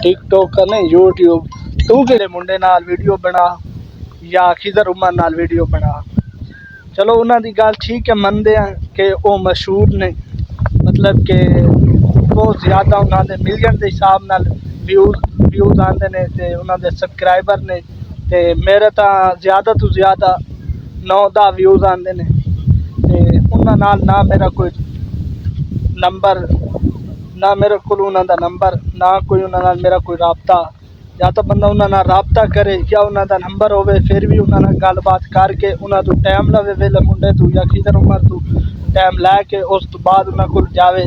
TikTok करने YouTube तू किहड़े मुंडे नाल वीडियो बना या खिजर उमर नाल वीडियो बना। चलो उन्हां दी गल ठीक है, मनदे हैं कि वो मशहूर ने, मतलब कि बहुत ज़्यादा उन्होंने मिलियन के हिसाब नाल व्यूज़ आते हैं तो उन्होंने सबसक्राइबर ने, तो मेरे तो ज़्यादा तो ज़्यादा 9-10 व्यूज़ आते हैं। तो उन्होंने नाल ना मेरा कोई नंबर, ना मेरे को उन्हों का नंबर, ना कोई उन्होंने मेरा कोई राबता, या तो बंदा उन्होंने राबता करे या उन्होंने नंबर होवे फिर भी उन्होंने गलबात करके उन्होंने टाइम लवे वेले मुंडे तू या खिजर उमर तू टाइम लैके उस तो बाद उन्होंने को जावे,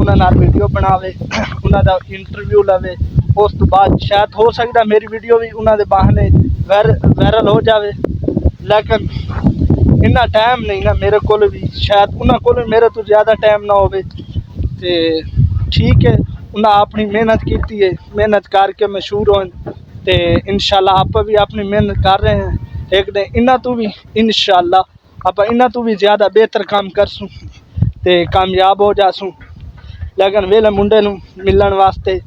उन्होंने वीडियो बनावे, उन्होंने इंटरव्यू लवे, उस तो बाद शायद हो सकता मेरी वीडियो भी उन्होंने बहाने वायरल हो जाए। लेकिन इन्ना टाइम नहीं ना मेरे को भी, शायद उन्होंने को मेरे तो ज़्यादा टाइम ना हो। ठीक है, उन्हें अपनी मेहनत की है, मेहनत करके मशहूर हो, तो इंशाल्लाह आप भी अपनी मेहनत कर रहे हैं। एक दिन इन्ना तो भी इंशाल्लाह आप इन्ना तो भी ज़्यादा बेहतर काम करसूँ तो कामयाब हो जासूँ। लेकिन वेले मुंडे नूं मिलन वास्ते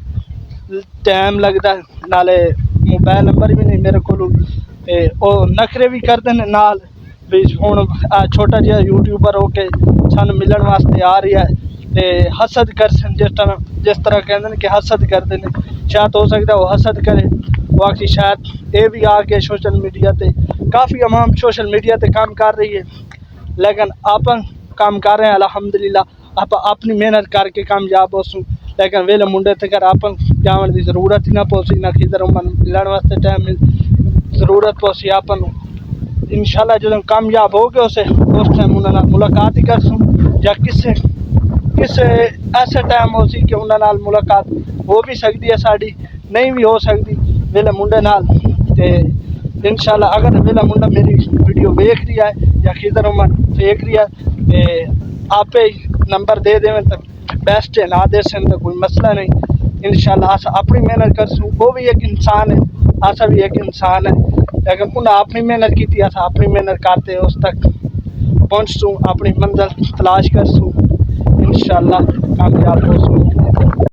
टाइम लगता, नाले मोबाइल नंबर भी नहीं मेरे को, तो नखरे भी करते हैं नाल भी हुण छोटा जिहा यूट्यूबर हो के सानूं मिलन वास्ते आ रहा है, तो हसद कर जिस तरह कहते हैं कि हसद करते हैं, शायद हो सकता है वो हसद करे, बाकी शायद ये भी आके सोशल मीडिया ते काफ़ी अवाम सोशल मीडिया ते काम कर रही है। लेकिन आप काम कर रहे हैं अल्हम्दुलिल्लाह, आप अपनी मेहनत करके कामयाब होसूँ। लेकिन वेले मुंडे तक आप जावन की ज़रूरत ही ना पहुँची, ना किधर मिलने वास्ते टाइम ज़रूरत पहुँची आपन। इंशाल्लाह जो कामयाब हो गए उस टाइम उन्होंने मुलाकात ही करसूँ, या किसे ऐसे टाइम हो सी कि उन्होंने मुलाकात हो भी सकती है, साड़ी नहीं भी हो सकती वेले मुंडे नाल। तो इंशाल्लाह अगर वेला मुंडा मेरी वीडियो देख रही है या खिजर उमर देख रही है तो आप नंबर दे देवें तो बेस्ट है, ना दे सन तो कोई मसला नहीं। इंशाल्लाह अस अपनी मेहनत करसूँ, वो भी एक इंसान है, अस भी एक इंसान है, लेकिन उन्हें अपनी मेहनत की, अस अपनी मेहनत करते उस तक पहुँचसूँ, अपनी मंजिल तलाश करसूँ, इंशाल्लाह कामयाब होसूँ।